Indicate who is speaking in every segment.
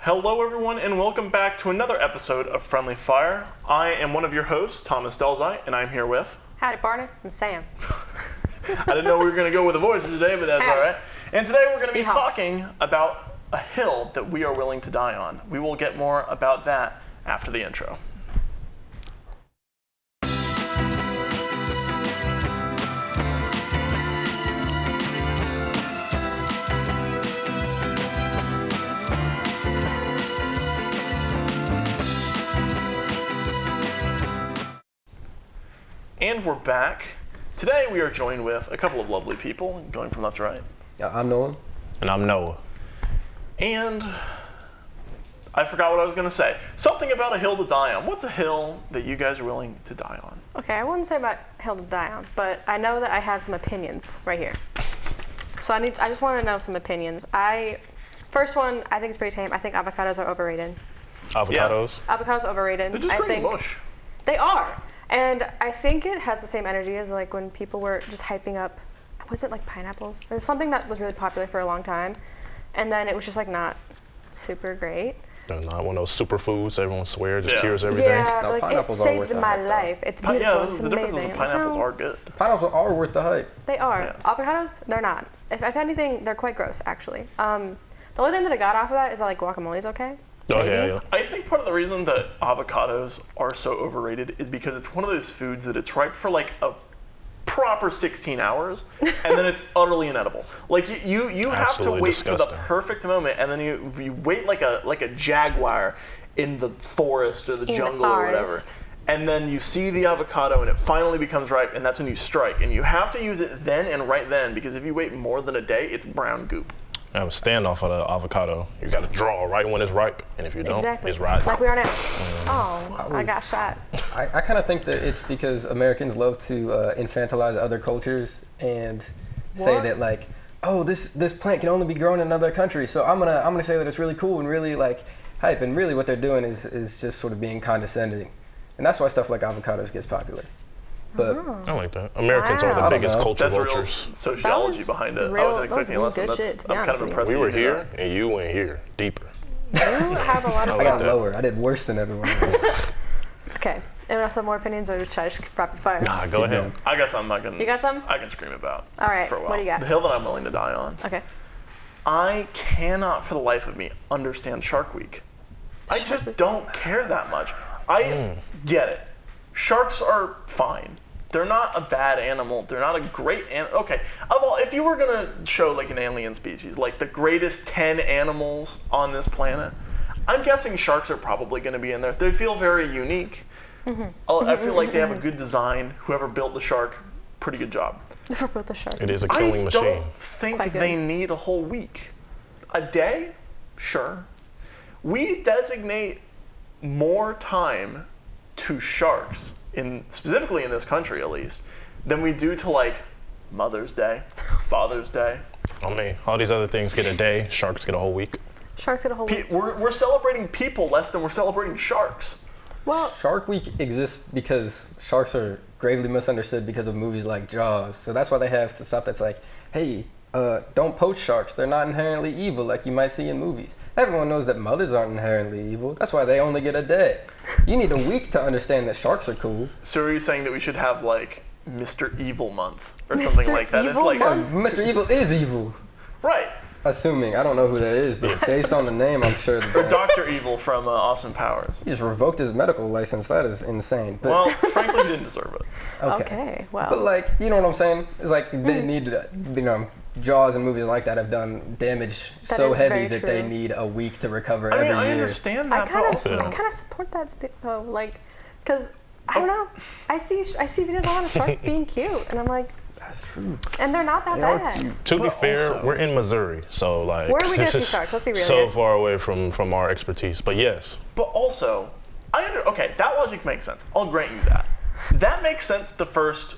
Speaker 1: Hello everyone and welcome back to another episode of Friendly Fire. I am one of your hosts, Thomas Delzeit, and I'm here with...
Speaker 2: Howdy partner, I'm Sam.
Speaker 1: I didn't know we were going to go with the voices today, but that's alright. And today we're going to be talking about a hill that we are willing to die on. We will get more about that after the intro. And we're back. Today we are joined with a couple of lovely people, going from left to right.
Speaker 3: I'm Nolan.
Speaker 4: And I'm Noah.
Speaker 1: And I forgot what I was going to say. Something about a hill to die on. What's a hill that you guys are willing to die on?
Speaker 2: Okay, I wouldn't say about hill to die on, but I know that I have some opinions right here. So I just want to know some opinions. First one, I think it's pretty tame. I think avocados are overrated.
Speaker 4: Avocados?
Speaker 2: Yeah. Avocados overrated.
Speaker 1: They're just green mush.
Speaker 2: They are. And I think it has the same energy as like when people were just hyping up, was it like pineapples? There was something that was really popular for a long time, and then it was just like not super great.
Speaker 4: They're not one of those superfoods everyone swears just cures everything.
Speaker 2: Yeah,
Speaker 3: No,
Speaker 2: like it saved my life. It's beautiful.
Speaker 1: Yeah,
Speaker 2: it's
Speaker 1: the
Speaker 2: amazing.
Speaker 1: difference is the pineapples are good.
Speaker 3: Pineapples are worth the hype.
Speaker 2: They are.
Speaker 1: Yeah.
Speaker 2: Avocados, they're not. If anything, they're quite gross actually. The only thing that I got off of that is that like guacamole's okay.
Speaker 4: Oh,
Speaker 2: Maybe.
Speaker 4: yeah.
Speaker 1: I think part of the reason that avocados are so overrated is because it's one of those foods that it's ripe for like a proper 16 hours and then it's utterly inedible. Like you have to wait for the perfect moment and then you wait like a jaguar in the forest or the jungle or whatever. And then you see the avocado and it finally becomes ripe and that's when you strike. And you have to use it then and right then because if you wait more than a day, it's brown goop.
Speaker 4: I have a standoff of the avocado. You got to draw right when it's ripe, and if you don't, it's rotten.
Speaker 2: Like we are now. Oh, I got shot.
Speaker 3: I kind of think that it's because Americans love to infantilize other cultures and say that like, oh, this plant can only be grown in another country, so I'm gonna say that it's really cool and really like hype, and really what they're doing is just sort of being condescending, and that's why stuff like avocados gets popular. But
Speaker 4: I like that. Americans are the biggest culture
Speaker 1: That's
Speaker 4: vultures.
Speaker 1: Real sociology behind it. I wasn't expecting a lesson. I'm kind of impressed.
Speaker 4: We were here, and you went here, deeper.
Speaker 2: You have a lot of
Speaker 3: I got lower. I did worse than everyone else.
Speaker 2: Okay. Anyone have some more opinions or should I just rapid fire?
Speaker 4: Nah, go ahead.
Speaker 1: I got something
Speaker 2: You got some?
Speaker 1: I can scream about.
Speaker 2: All right.
Speaker 1: For a while.
Speaker 2: What do you got?
Speaker 1: The hill that I'm willing to die on.
Speaker 2: Okay.
Speaker 1: I cannot for the life of me understand Shark Week. I just don't care that much. I get it. Sharks are fine. They're not a bad animal. They're not a great animal. Okay, if you were gonna show like an alien species, like the greatest 10 animals on this planet, I'm guessing sharks are probably gonna be in there. They feel very unique. I feel like they have a good design. Whoever built the shark, pretty good job.
Speaker 2: Whoever built the shark.
Speaker 4: It is a killing machine.
Speaker 1: I don't think they need a whole week. A day? Sure. We designate more time to sharks, specifically in this country at least, than we do to like Mother's Day, Father's Day.
Speaker 4: I mean, all these other things get a day, sharks get a whole week.
Speaker 2: Sharks get a whole week.
Speaker 1: We're celebrating people less than we're celebrating sharks.
Speaker 2: Well,
Speaker 3: Shark Week exists because sharks are gravely misunderstood because of movies like Jaws. So that's why they have the stuff that's like, hey, don't poach sharks. They're not inherently evil like you might see in movies. Everyone knows that mothers aren't inherently evil. That's why they only get a day. You need a week to understand that sharks are cool.
Speaker 1: So are you saying that we should have like Mr. Evil Month or something like that?
Speaker 2: Evil
Speaker 1: It's like
Speaker 3: Mr. Evil is evil.
Speaker 1: right.
Speaker 3: Assuming. I don't know who that is, but based on the name, I'm sure that
Speaker 1: Or Dr. Evil from Austin Powers.
Speaker 3: he just revoked his medical license. That is insane. But,
Speaker 1: Well, frankly, he didn't deserve it.
Speaker 2: okay. Well.
Speaker 3: But like, you know what I'm saying? It's like they need, Jaws and movies like that have done damage
Speaker 2: That
Speaker 3: so
Speaker 2: is
Speaker 3: heavy
Speaker 2: very
Speaker 3: that
Speaker 2: true.
Speaker 3: they need a week to recover
Speaker 1: I mean,
Speaker 3: every
Speaker 1: I
Speaker 3: year.
Speaker 1: understand that,
Speaker 2: I kind
Speaker 1: but
Speaker 2: of support that though, like, cause I don't know. I see videos of a lot of sharks being cute, and I'm like,
Speaker 3: That's true.
Speaker 2: and they're not that
Speaker 3: They are
Speaker 2: bad.
Speaker 3: cute.
Speaker 4: To be
Speaker 1: But
Speaker 4: fair,
Speaker 1: also-
Speaker 4: we're in Missouri, so like
Speaker 2: Where are we gonna
Speaker 4: this
Speaker 2: see
Speaker 4: is
Speaker 2: sharks? Let's be real
Speaker 4: so
Speaker 2: here.
Speaker 4: far away from our expertise. But yes,
Speaker 1: But also, okay, that logic makes sense. I'll grant you that. That makes sense the first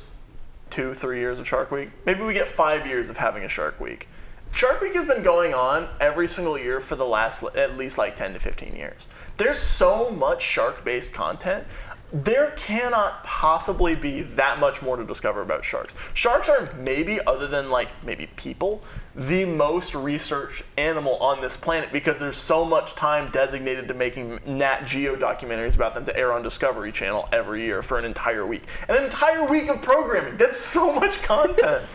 Speaker 1: 2-3 years of Shark Week. Maybe we get 5 years of having a Shark Week. Shark Week has been going on every single year for the last at least like 10 to 15 years. There's so much shark-based content. There cannot possibly be that much more to discover about sharks. Sharks are maybe, other than like maybe people, the most researched animal on this planet because there's so much time designated to making Nat Geo documentaries about them to air on Discovery Channel every year for an entire week. An entire week of programming. That's so much content.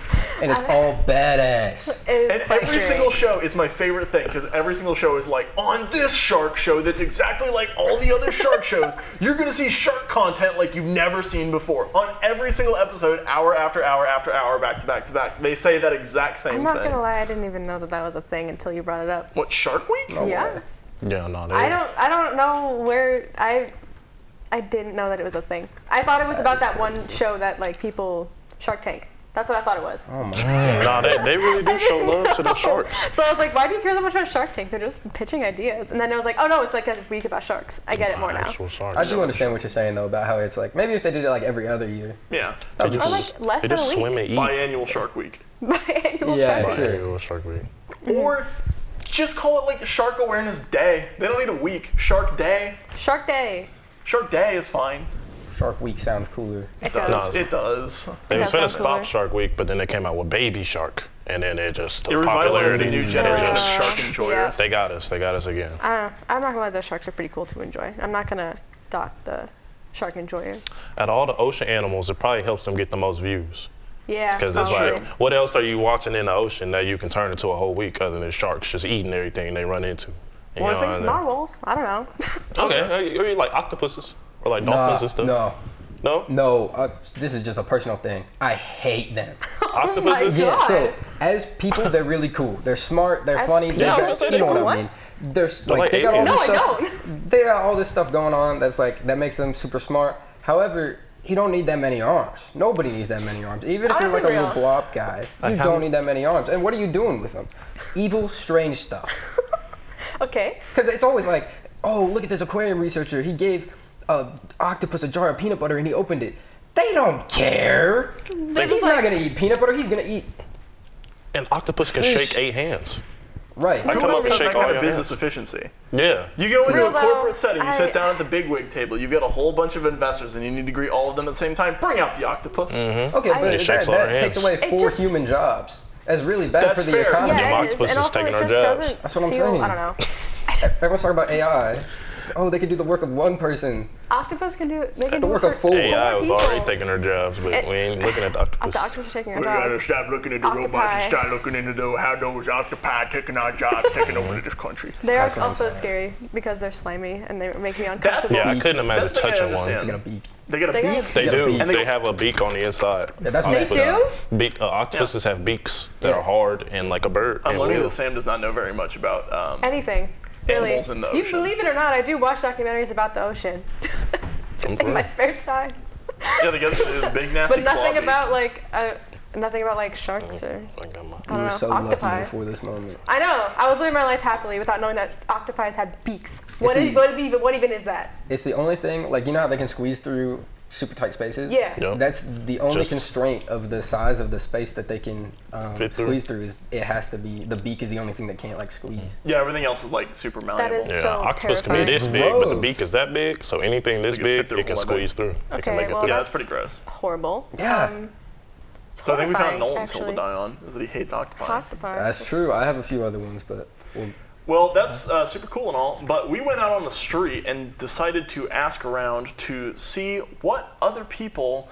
Speaker 3: And it's all badass.
Speaker 1: And every single show is my favorite thing because every single show is like, on this shark show that's exactly like all the other shark shows, you're going to see shark content like you've never seen before. On every single episode, hour after hour after hour, back to back to back. They say that exact same thing.
Speaker 2: I'm not gonna lie, I didn't even know that was a thing until you brought it up.
Speaker 1: What, Shark Week?
Speaker 3: No
Speaker 2: Yeah.
Speaker 3: way.
Speaker 4: Yeah, no, they,
Speaker 2: I don't know where I didn't know that it was a thing. I thought it was about that one show that like people Shark Tank. That's what I thought it was.
Speaker 3: Oh my god.
Speaker 4: Nah, they really do show love to the sharks.
Speaker 2: So I was like, why do you care so much about Shark Tank? They're just pitching ideas. And then I was like, oh no, it's like a week about sharks. I get it more now.
Speaker 4: Actual sharks.
Speaker 3: I do understand what you're saying though about how it's like maybe if they did it like every other year.
Speaker 1: Yeah.
Speaker 3: That'd be
Speaker 2: Or
Speaker 3: cool.
Speaker 2: like less
Speaker 4: They
Speaker 2: than a
Speaker 4: just
Speaker 2: week.
Speaker 4: swim and eat.
Speaker 1: Biannual Shark Week.
Speaker 2: Biannual
Speaker 3: Yeah,
Speaker 2: Shark
Speaker 3: sure.
Speaker 2: Week.
Speaker 4: Biannual Shark Week.
Speaker 1: Or just call it like Shark Awareness Day. They don't need a week. Shark Day.
Speaker 2: Shark Day.
Speaker 1: Shark Day is fine.
Speaker 3: Shark Week sounds cooler.
Speaker 2: It
Speaker 1: It
Speaker 2: does.
Speaker 1: does. It does.
Speaker 4: They was
Speaker 2: That
Speaker 4: finna
Speaker 2: sounds cooler.
Speaker 4: stop Shark Week, but then they came out with Baby Shark, and then it just
Speaker 1: It revitalized a
Speaker 4: popularity.
Speaker 1: new generation of
Speaker 4: just-
Speaker 1: shark enjoyers.
Speaker 4: They got us. They got us again.
Speaker 2: I don't know. I'm not gonna lie, those sharks are pretty cool to enjoy. I'm not gonna dock the shark enjoyers.
Speaker 4: Out of all the ocean animals, it probably helps them get the most views.
Speaker 2: Yeah.
Speaker 4: Because it's
Speaker 2: probably.
Speaker 4: like, what else are you watching in the ocean that you can turn into a whole week other than sharks just eating everything they run into? You
Speaker 1: Well, I
Speaker 4: know,
Speaker 1: think
Speaker 4: and then-
Speaker 2: Narwhals. I don't know.
Speaker 4: Okay, or you like octopuses or like
Speaker 3: Nah,
Speaker 4: dolphins and stuff?
Speaker 3: no,
Speaker 4: No?
Speaker 3: this is just a personal thing. I hate them.
Speaker 4: Octopuses?
Speaker 2: God.
Speaker 3: Yeah, so as people, they're really cool. They're smart. They're
Speaker 2: As
Speaker 3: funny. They
Speaker 2: people?
Speaker 3: got, you know what I mean. They're
Speaker 4: like
Speaker 3: they got all
Speaker 4: aliens.
Speaker 3: this
Speaker 2: No, I
Speaker 3: stuff.
Speaker 2: don't.
Speaker 3: They got all this stuff going on. That's like that makes them super smart. However, you don't need that many arms. Nobody needs that many arms. Even if you're like a
Speaker 2: Honestly,
Speaker 3: little
Speaker 2: real.
Speaker 3: blob guy, you don't need that many arms. And what are you doing with them? Evil, strange stuff.
Speaker 2: Okay.
Speaker 3: Because it's always like, oh, look at this aquarium researcher. He gave a octopus a jar of peanut butter and he opened it. They don't care. He's not gonna eat peanut butter. He's gonna eat.
Speaker 4: An octopus can
Speaker 3: Fish.
Speaker 4: shake 8 hands.
Speaker 3: Right.
Speaker 4: I
Speaker 1: Who
Speaker 4: come up
Speaker 1: else
Speaker 4: and
Speaker 1: has
Speaker 4: shake
Speaker 1: that
Speaker 4: all
Speaker 1: kind of
Speaker 4: your
Speaker 1: business
Speaker 4: hands.
Speaker 1: efficiency?
Speaker 4: Yeah.
Speaker 1: You go into
Speaker 2: Real
Speaker 1: a
Speaker 2: though,
Speaker 1: corporate setting, you
Speaker 2: I-
Speaker 1: sit down at the bigwig table, you've got a whole bunch of investors and you need to greet all of them at the same time. Bring out the octopus.
Speaker 3: Okay, but
Speaker 4: It
Speaker 3: that,
Speaker 4: shakes all our
Speaker 3: that takes
Speaker 4: hands.
Speaker 3: away
Speaker 2: It
Speaker 3: 4
Speaker 2: just-
Speaker 3: human jobs. That's really bad
Speaker 1: That's
Speaker 3: for the
Speaker 1: fair.
Speaker 3: economy.
Speaker 4: Them
Speaker 2: Yeah, it is.
Speaker 4: octopuses
Speaker 2: And also,
Speaker 4: taking
Speaker 2: it
Speaker 4: our
Speaker 2: just
Speaker 4: jobs.
Speaker 2: doesn't
Speaker 3: That's what I'm
Speaker 2: feel,
Speaker 3: saying.
Speaker 2: I don't know.
Speaker 3: Everyone's talking about AI. Oh, they could do the work of one person.
Speaker 2: Octopus can do. They can
Speaker 3: The
Speaker 2: do
Speaker 3: work
Speaker 2: it
Speaker 3: of
Speaker 2: for
Speaker 3: 4.
Speaker 4: AI was
Speaker 2: people.
Speaker 4: already taking our jobs, but we ain't looking at the
Speaker 2: The
Speaker 4: octopus.
Speaker 2: octopus are taking our
Speaker 1: We gotta
Speaker 2: jobs.
Speaker 1: stop looking at the
Speaker 2: Octopi.
Speaker 1: robots and start looking into how those octopi taking our jobs, taking over this country.
Speaker 2: They are
Speaker 3: That's what I'm
Speaker 2: also
Speaker 3: saying.
Speaker 2: scary because they're slimy and they make me uncomfortable.
Speaker 4: Yeah, I couldn't imagine
Speaker 1: That's the thing I
Speaker 4: touching
Speaker 1: understand.
Speaker 3: They got a
Speaker 4: one.
Speaker 3: beak.
Speaker 1: They got a
Speaker 2: They got
Speaker 1: beak?
Speaker 2: a
Speaker 4: They
Speaker 3: got a
Speaker 4: do.
Speaker 3: beak.
Speaker 4: They have a beak on the inside.
Speaker 3: Yeah, that's
Speaker 2: They
Speaker 3: what
Speaker 2: do?
Speaker 4: Beak, octopuses have beaks that
Speaker 3: Yeah.
Speaker 4: are hard and like a bird.
Speaker 1: I'm
Speaker 4: and
Speaker 1: learning
Speaker 4: will.
Speaker 1: that Sam does not know very much about
Speaker 2: Anything. Really.
Speaker 1: Animals in the
Speaker 2: You
Speaker 1: ocean.
Speaker 2: believe it or not, I do watch documentaries about the ocean. In my spare time.
Speaker 1: Yeah, they got this big nasty
Speaker 2: But nothing
Speaker 1: claw
Speaker 2: about like sharks or
Speaker 4: Like, I'm,
Speaker 2: I
Speaker 3: You
Speaker 2: don't
Speaker 3: were
Speaker 2: know,
Speaker 3: so
Speaker 2: octopi.
Speaker 3: lucky before this moment.
Speaker 2: I know. I was living my life happily without knowing that octopi had beaks. What
Speaker 3: the-
Speaker 2: even is that?
Speaker 3: It's the only thing, like, you know how they can squeeze through super tight spaces?
Speaker 2: Yeah.
Speaker 4: Yep.
Speaker 3: That's the only
Speaker 4: Just-
Speaker 3: constraint of the size of the space that they can
Speaker 4: Fit through.
Speaker 3: squeeze through is it has to be, the beak is the only thing that can't, like, squeeze.
Speaker 1: Yeah, everything else is like super malleable.
Speaker 2: is-
Speaker 4: yeah,
Speaker 2: So
Speaker 4: octopus can be
Speaker 2: terrifying.
Speaker 4: this big, but the
Speaker 3: Gross.
Speaker 4: beak is that big. So anything this
Speaker 1: it can fit
Speaker 4: big,
Speaker 1: through
Speaker 4: it can
Speaker 1: one
Speaker 4: squeeze through. It
Speaker 2: Okay,
Speaker 4: can make it
Speaker 2: well,
Speaker 4: through.
Speaker 1: Yeah, that's pretty gross.
Speaker 2: Horrible.
Speaker 3: Yeah.
Speaker 2: It's
Speaker 1: So I think we found
Speaker 2: horrifying,
Speaker 1: Nolan's hill to
Speaker 2: actually.
Speaker 1: die on, is that he hates octopi.
Speaker 2: Octopi.
Speaker 3: That's true. I have a few other ones, but
Speaker 1: Well, that's super cool and all, but we went out on the street and decided to ask around to see what other people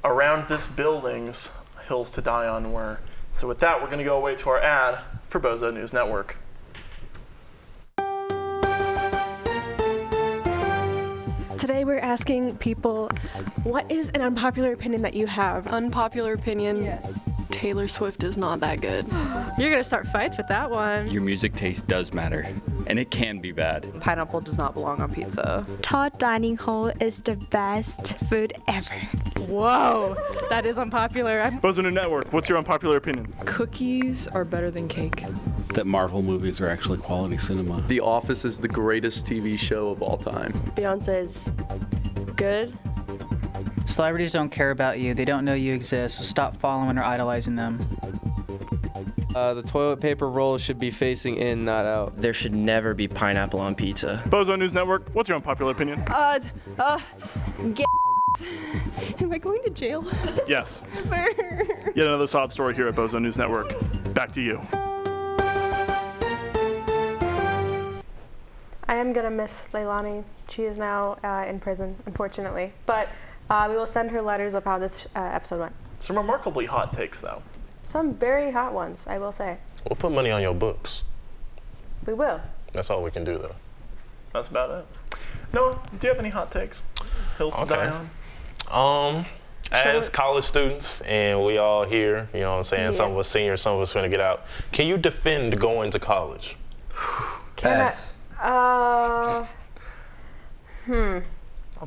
Speaker 1: around this building's hills to die on were. So with that, we're going to go away to our ad for Bozo News Network.
Speaker 2: Today we're asking people, what is an unpopular opinion that you have?
Speaker 5: Unpopular opinion.
Speaker 2: Yes.
Speaker 5: Taylor Swift is not that good.
Speaker 2: You're gonna start fights with that one.
Speaker 6: Your music taste does matter, and it can be bad.
Speaker 5: Pineapple does not belong on pizza.
Speaker 7: Todd dining hall is the best food ever.
Speaker 2: Whoa, that is unpopular.
Speaker 8: Bozo News Network, what's your unpopular opinion?
Speaker 5: Cookies are better than cake.
Speaker 9: That Marvel movies are actually quality cinema.
Speaker 10: The Office is the greatest TV show of all time.
Speaker 5: Beyonce is good.
Speaker 11: Celebrities don't care about you. They don't know you exist, so stop following or idolizing them.
Speaker 12: The toilet paper roll should be facing in, not out.
Speaker 13: There should never be pineapple on pizza.
Speaker 8: Bozo News Network, what's your unpopular opinion?
Speaker 5: Get Am I going to jail?
Speaker 8: Yes. Yet another sob story here at Bozo News Network. Back to you.
Speaker 2: I am gonna miss Leilani. She is now in prison, unfortunately. But we will send her letters of how this episode went.
Speaker 1: Some remarkably hot takes, though.
Speaker 2: Some very hot ones, I will say.
Speaker 4: We'll put money on your books.
Speaker 2: We will.
Speaker 4: That's all we can do, though.
Speaker 1: That's about it. Noah, do you have any hot takes? Hills to die on?
Speaker 4: As college students, and we all here, you know what I'm saying,
Speaker 2: Yeah.
Speaker 4: some of us seniors, some of us finna get out. Can you defend going to college?
Speaker 3: Pass.
Speaker 1: I'll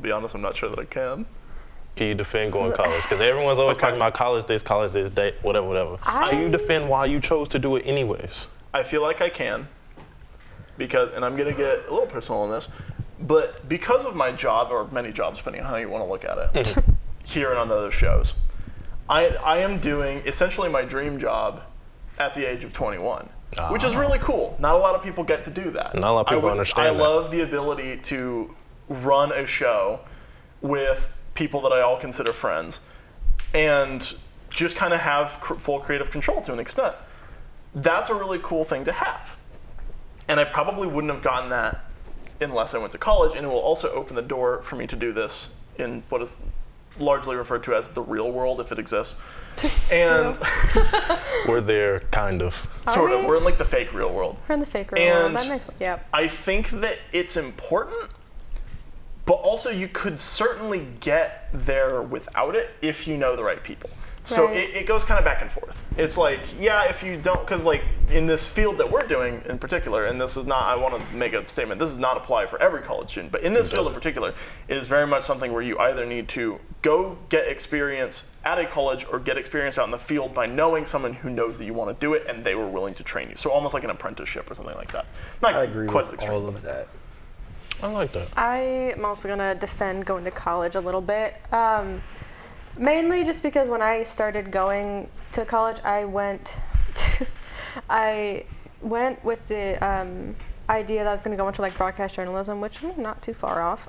Speaker 1: be honest, I'm not sure that I can.
Speaker 4: Can you defend going to college? Because everyone's always talking about college this, whatever. Can you defend why you chose to do it anyways?
Speaker 1: I feel like I can, because, and I'm gonna get a little personal on this, but because of my job, or many jobs, depending on how you want to look at it, here and on the other shows, I am doing essentially my dream job at the age of 21, which is really cool. Not a lot of people get to do that.
Speaker 4: Not a lot of people understand
Speaker 1: I love the ability to run a show with people that I all consider friends and just kind of have full creative control to an extent. That's a really cool thing to have. And I probably wouldn't have gotten that unless I went to college, and it will also open the door for me to do this in what is largely referred to as the real world, if it exists. And
Speaker 4: we're there, kind of.
Speaker 1: Sort of. We're in like the fake real world.
Speaker 2: We're in the fake real world. That makes, yeah.
Speaker 1: I think that it's important, but also you could certainly get there without it if you know the right people. So it goes kind of back and forth. It's like, yeah, if you don't, because like in this field that we're doing in particular, and this is not, I want to make a statement, this does not apply for every college student, but in this field in particular, it is very much something where you either need to go get experience at a college or get experience out in the field by knowing someone who knows that you want to do it and they were willing to train you. So almost like an apprenticeship or something like that.
Speaker 3: I agree with all of that.
Speaker 4: I like that.
Speaker 2: I am also going to defend going to college a little bit. Mainly just because when I started going to college, I went with the idea that I was going to go into like broadcast journalism, which I'm not too far off.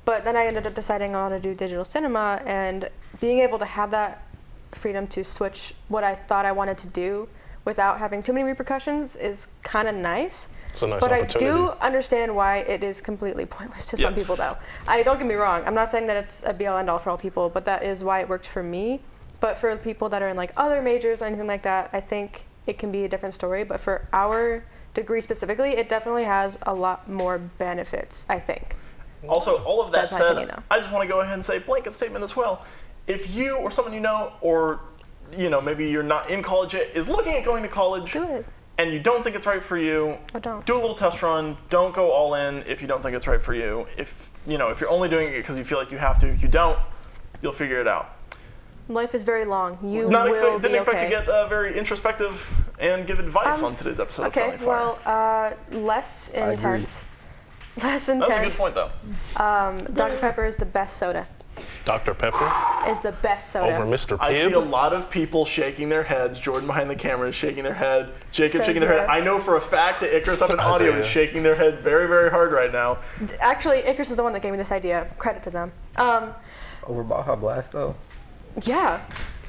Speaker 2: But then I ended up deciding I want to do digital cinema, and being able to have that freedom to switch what I thought I wanted to do without having too many repercussions is kind of nice.
Speaker 4: It's a nice
Speaker 2: but
Speaker 4: opportunity.
Speaker 2: I do understand why it is completely pointless to some people, though. Don't get me wrong. I'm not saying that it's a be-all end-all for all people, but that is why it worked for me. But for people that are in like other majors or anything like that, I think it can be a different story. But for our degree specifically, it definitely has a lot more benefits, I think.
Speaker 1: Also, all of that
Speaker 2: That's my
Speaker 1: said,
Speaker 2: opinion, though.
Speaker 1: I just want to go ahead and say a blanket statement as well. If you or someone you know, or maybe you're not in college yet, is looking at going to college,
Speaker 2: do it.
Speaker 1: And you don't think it's right for you,
Speaker 2: don't.
Speaker 1: Do a little test run. Don't go all in if you don't think it's right for you. If you're only doing it because you feel like you have to, you don't, you'll figure it out.
Speaker 2: Life is very long. You
Speaker 1: didn't expect to get very introspective and give advice on today's episode of Friendly Fire.
Speaker 2: Well, less intense. Less intense.
Speaker 1: That's a good point, though.
Speaker 2: Dr. Pepper is the best soda.
Speaker 4: Dr. Pepper?
Speaker 2: Is the best soda.
Speaker 4: Over Mr. Pibb?
Speaker 1: I see a lot of people shaking their heads. Jordan behind the camera is shaking their head. Jacob shaking their head. I know for a fact that Icarus up in audio is shaking their head very, very hard right now.
Speaker 2: Actually, Icarus is the one that gave me this idea. Credit to them.
Speaker 3: Over Baja Blast, though?
Speaker 2: Yeah.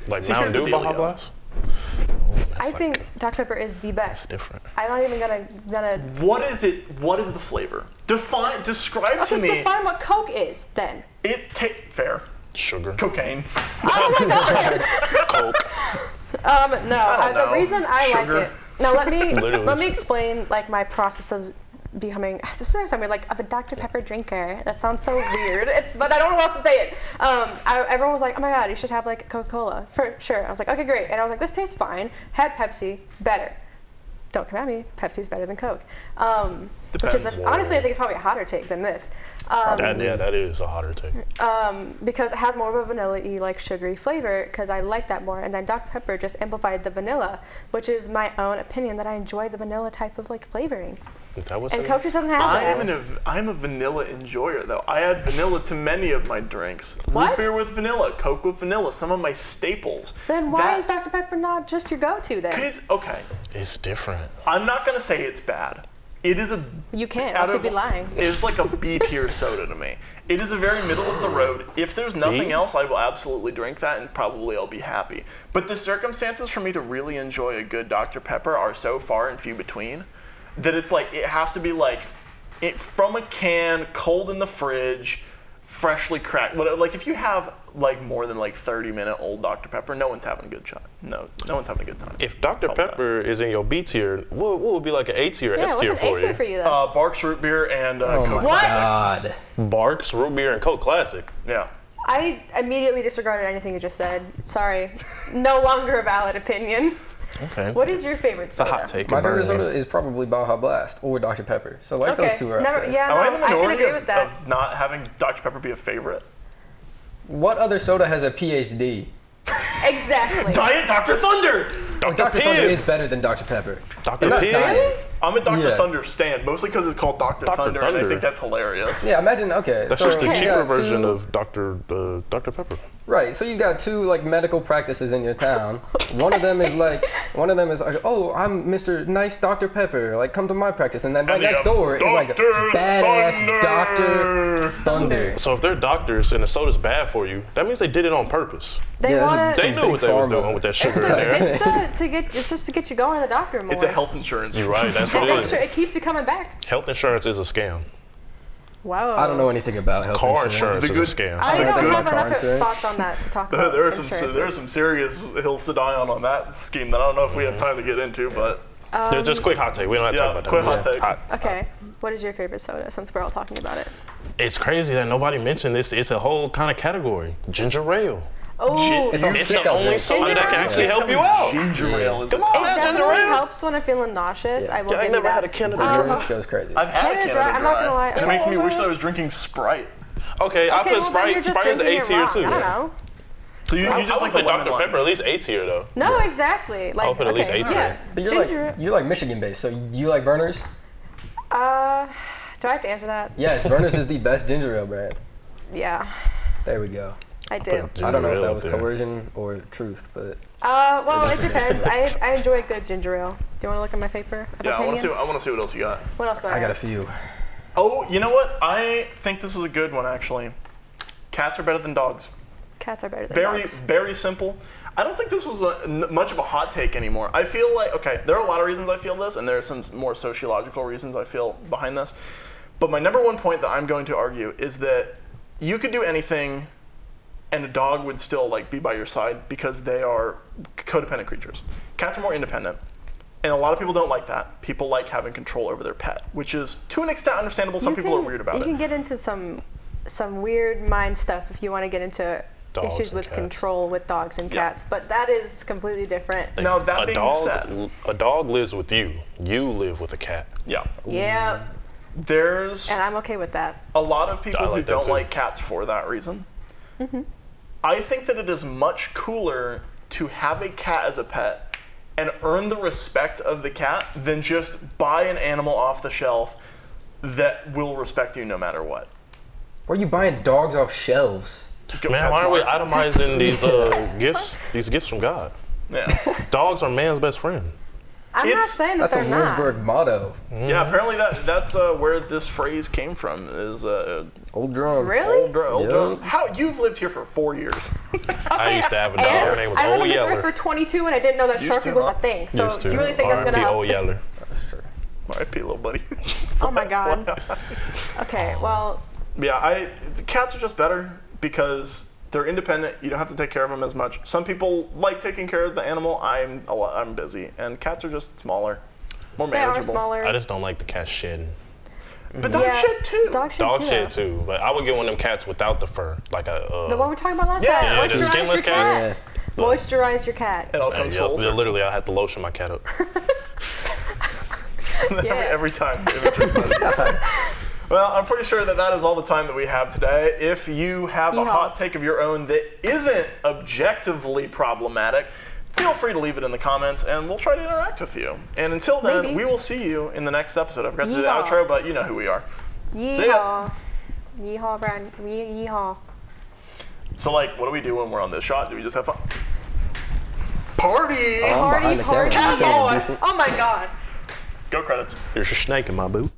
Speaker 4: Like Mountain Dew Baja Blast?
Speaker 2: I think Dr. Pepper is the best.
Speaker 4: It's different.
Speaker 2: I'm not even gonna.
Speaker 1: What is it? What is the flavor? Describe to me.
Speaker 2: Define what Coke is, then.
Speaker 1: Fair.
Speaker 4: Sugar.
Speaker 1: Cocaine.
Speaker 2: Oh my God.
Speaker 4: Coke.
Speaker 2: No. The reason I
Speaker 1: Sugar.
Speaker 2: like it. No, let me explain like my process of becoming. This sounds weird, like of a Dr. Pepper drinker. That sounds so weird. But I don't know how else to say it. Everyone was like, "Oh my God, you should have like Coca-Cola for sure." I was like, "Okay, great." And I was like, "This tastes fine." Had Pepsi, better. Don't come at me. Pepsi's better than Coke. Which is honestly, I think it's probably a hotter take than this.
Speaker 4: That is a hotter take.
Speaker 2: Because it has more of a vanilla-y, like sugary flavor, because I like that more. And then Dr. Pepper just amplified the vanilla, which is my own opinion that I enjoy the vanilla type of like flavoring.
Speaker 4: Is that what's
Speaker 2: and Coke just doesn't have that.
Speaker 1: I'm a vanilla enjoyer though. I add vanilla to many of my drinks.
Speaker 2: What?
Speaker 1: Root beer with vanilla, Coke with vanilla, some of my staples.
Speaker 2: Then why is Dr. Pepper not just your go-to then?
Speaker 1: Because, okay.
Speaker 4: It's different.
Speaker 1: I'm not gonna say it's bad. It is a.
Speaker 2: You can't. Else you'd be lying.
Speaker 1: It's like a B-tier soda to me. It is a very middle of the road. If there's nothing else, I will absolutely drink that, and probably I'll be happy. But the circumstances for me to really enjoy a good Dr. Pepper are so far and few between that it's like it has to be like from a can, cold in the fridge, freshly cracked. Like if you have like more than like 30-minute old Dr. Pepper, no one's having a good shot. No one's having a good time.
Speaker 4: If Dr. Pepper is in your B tier, what would be like an A tier, S tier
Speaker 2: what's an A tier for you then?
Speaker 1: Barks Root Beer and
Speaker 3: Oh
Speaker 1: Coke
Speaker 3: my
Speaker 1: Classic.
Speaker 3: God.
Speaker 4: Barks, Root Beer, and Coke Classic.
Speaker 1: Yeah.
Speaker 2: I immediately disregarded anything you just said. Sorry. No longer a valid opinion.
Speaker 4: Okay.
Speaker 2: What is your favorite soda?
Speaker 4: It's a hot take.
Speaker 3: My favorite soda is probably Baja Blast or Dr. Pepper. So like those two are up there.
Speaker 2: Yeah,
Speaker 1: Am I in the
Speaker 2: I can
Speaker 1: minority
Speaker 2: agree with that.
Speaker 1: of not having Dr. Pepper be a favorite?
Speaker 3: What other soda has a PhD?
Speaker 2: Exactly.
Speaker 1: Diet Dr. Thunder!
Speaker 3: Dr. Thunder is better than Dr. Pepper.
Speaker 4: Dr.
Speaker 3: Not
Speaker 4: Pig?
Speaker 3: diet.
Speaker 1: I'm a Dr.
Speaker 3: Yeah.
Speaker 1: Thunder stan, mostly because it's called Dr. Thunder, and I think that's hilarious.
Speaker 3: Yeah, imagine, okay.
Speaker 4: That's
Speaker 3: so
Speaker 4: just the
Speaker 3: you
Speaker 4: cheaper
Speaker 3: got
Speaker 4: version
Speaker 3: two-
Speaker 4: of Dr. Pepper.
Speaker 3: Right, so you got two like medical practices in your town. One of them is like, oh, I'm Mr. Nice Dr. Pepper, like come to my practice, and then right next door is like a badass Dr. Thunder.
Speaker 4: So if they're doctors and the soda's bad for you, that means they did it on purpose.
Speaker 2: They want
Speaker 4: They knew what they was doing with that sugar in there.
Speaker 2: It's just to get you going to the doctor more.
Speaker 1: It's a health insurance.
Speaker 4: You're right, that's what it is.
Speaker 2: It keeps you coming back.
Speaker 4: Health insurance is a scam.
Speaker 2: Wow.
Speaker 3: I don't know anything about health
Speaker 4: Car
Speaker 3: insurance.
Speaker 4: insurance is a scam.
Speaker 2: I don't have
Speaker 3: car
Speaker 2: enough
Speaker 3: insurance.
Speaker 2: thoughts on that to talk about.
Speaker 1: There are some serious hills to die on that scheme that I don't know if we have time to get into, but
Speaker 4: Just quick hot take. We don't have to talk about that.
Speaker 1: quick hot take.
Speaker 2: Okay. What is your favorite soda? Since we're all talking about it.
Speaker 4: It's crazy that nobody mentioned this. It's a whole kind of category. Ginger ale.
Speaker 2: Oh,
Speaker 4: It's the only soda that can actually help you out.
Speaker 1: Ginger ale is
Speaker 4: Come on,
Speaker 2: it
Speaker 4: man, ginger
Speaker 2: definitely
Speaker 4: ale.
Speaker 2: helps when I'm feeling nauseous. I will
Speaker 4: I
Speaker 2: give you
Speaker 4: never
Speaker 2: that.
Speaker 4: had a Canada
Speaker 3: Ginger
Speaker 4: Dry.
Speaker 3: ale goes crazy.
Speaker 1: I've had a
Speaker 2: Canada
Speaker 1: Canada
Speaker 2: Dry, I'm not gonna lie.
Speaker 1: and it makes me
Speaker 2: Okay.
Speaker 1: wish that I was drinking Sprite.
Speaker 4: Okay, I'll
Speaker 2: Okay,
Speaker 4: put
Speaker 2: well, then you're
Speaker 4: Sprite.
Speaker 2: just
Speaker 4: Sprite is A
Speaker 2: drinking it
Speaker 4: tier
Speaker 2: wrong.
Speaker 4: too.
Speaker 2: I don't know.
Speaker 1: So you
Speaker 4: I
Speaker 1: just
Speaker 4: would
Speaker 1: like
Speaker 4: put
Speaker 1: the lemon
Speaker 4: Dr.
Speaker 1: one.
Speaker 4: Pepper at least A tier though.
Speaker 2: No, exactly. Like,
Speaker 4: I'll put at least
Speaker 2: okay,
Speaker 4: A tier.
Speaker 2: yeah.
Speaker 3: But
Speaker 2: Ginger.
Speaker 3: you're like Michigan based, so you like Verner's?
Speaker 2: Do I have to answer that?
Speaker 3: Yes, Verner's is the best ginger ale brand.
Speaker 2: Yeah,
Speaker 3: There we go.
Speaker 2: I do.
Speaker 3: I don't know if
Speaker 4: ale
Speaker 3: that
Speaker 4: up
Speaker 3: was
Speaker 4: there.
Speaker 3: coercion or truth, but
Speaker 2: Well, it depends. I enjoy good ginger ale. Do you want to look at my paper of
Speaker 1: Yeah, I want
Speaker 2: opinions?
Speaker 1: to see what else you got.
Speaker 2: What else do I
Speaker 3: I got a
Speaker 2: have?
Speaker 3: few.
Speaker 1: Oh, you know what? I think this is a good one actually. Cats are better than dogs.
Speaker 2: Cats are better than
Speaker 1: Very,
Speaker 2: dogs.
Speaker 1: very simple. I don't think this was much of a hot take anymore. I feel like, okay, there are a lot of reasons I feel this, and there are some more sociological reasons I feel behind this. But my number one point that I'm going to argue is that you could do anything and a dog would still like be by your side because they are codependent creatures. Cats are more independent. And a lot of people don't like that. People like having control over their pet, which is to an extent understandable. Some people are weird about
Speaker 2: You
Speaker 1: it.
Speaker 2: can get into some weird mind stuff if you want to get into
Speaker 4: Dogs
Speaker 2: issues
Speaker 4: and
Speaker 2: with
Speaker 4: cats.
Speaker 2: control with dogs and
Speaker 1: Yeah.
Speaker 2: cats, but that is completely different.
Speaker 1: Now that
Speaker 4: a
Speaker 1: being
Speaker 4: dog,
Speaker 1: said,
Speaker 4: a dog lives with you. You live with a cat.
Speaker 1: yeah,
Speaker 2: Yeah,
Speaker 1: there's
Speaker 2: and I'm okay with that.
Speaker 1: a lot of people
Speaker 4: I
Speaker 1: who
Speaker 4: like that
Speaker 1: don't
Speaker 4: too.
Speaker 1: like cats for that reason. I think that it is much cooler to have a cat as a pet and earn the respect of the cat than just buy an animal off the shelf that will respect you no matter what.
Speaker 3: Where are you buying dogs off shelves?
Speaker 1: Go-
Speaker 4: Man,
Speaker 1: that's
Speaker 4: why are we
Speaker 1: Mark.
Speaker 4: itemizing these gifts? These gifts from God.
Speaker 1: Yeah.
Speaker 4: Dogs are man's best friend.
Speaker 2: I'm not
Speaker 1: It's-
Speaker 2: saying that
Speaker 3: That's the
Speaker 2: they're not.
Speaker 3: Williamsburg motto.
Speaker 1: Yeah, apparently that's where this phrase came from. Is
Speaker 3: Old drum.
Speaker 2: Really?
Speaker 1: old drum.
Speaker 3: Yep.
Speaker 1: How you've lived here for 4 years?
Speaker 4: I used to have a dog. Her name was
Speaker 2: I lived
Speaker 4: Old
Speaker 2: in Missouri
Speaker 4: Yeller.
Speaker 2: for 22 and I didn't know that
Speaker 1: Used
Speaker 2: Sharpie
Speaker 1: to,
Speaker 2: was
Speaker 1: huh?
Speaker 2: a thing. So
Speaker 4: Used to.
Speaker 2: you really think that's gonna
Speaker 4: R.I.P.
Speaker 2: help?
Speaker 4: Old Yeller.
Speaker 3: That's true.
Speaker 1: R.I.P. little buddy.
Speaker 2: Oh my god. Okay, well,
Speaker 1: Yeah, cats are just better because they're independent. You don't have to take care of them as much. Some people like taking care of the animal. I'm busy, and cats are just smaller, more
Speaker 2: they are
Speaker 1: manageable.
Speaker 2: smaller.
Speaker 4: I just don't like the cat shedding.
Speaker 1: But dog shit too.
Speaker 2: Dog shit
Speaker 4: Dog
Speaker 2: too.
Speaker 4: shit too, but I would get one of them cats without the fur, like a.
Speaker 2: The one we were talking about last
Speaker 1: Yeah,
Speaker 2: time.
Speaker 4: yeah, the
Speaker 2: Moisturize
Speaker 4: skinless
Speaker 2: your cat.
Speaker 3: Yeah.
Speaker 2: Moisturize your cat.
Speaker 1: It all comes
Speaker 4: yeah,
Speaker 1: full circle.
Speaker 4: literally, I had to lotion my cat up.
Speaker 2: Yeah.
Speaker 1: every time. Well, I'm pretty sure that is all the time that we have today. If you have a
Speaker 2: Yeehaw.
Speaker 1: hot take of your own that isn't objectively problematic, feel free to leave it in the comments, and we'll try to interact with you. And until then,
Speaker 2: Maybe.
Speaker 1: we will see you in the next episode. I forgot to do the
Speaker 2: Yeehaw.
Speaker 1: outro, but you know who we are. See ya.
Speaker 2: Yeehaw. Yeehaw, Brad. Yeehaw.
Speaker 1: So, like, what do we do when we're on this shot? Do we just have fun? Party!
Speaker 3: I'm
Speaker 2: Party,
Speaker 3: behind the
Speaker 2: party.
Speaker 3: camera.
Speaker 1: Come on.
Speaker 3: Decent.
Speaker 2: Oh my god.
Speaker 1: Go credits.
Speaker 4: There's a snake in my boot.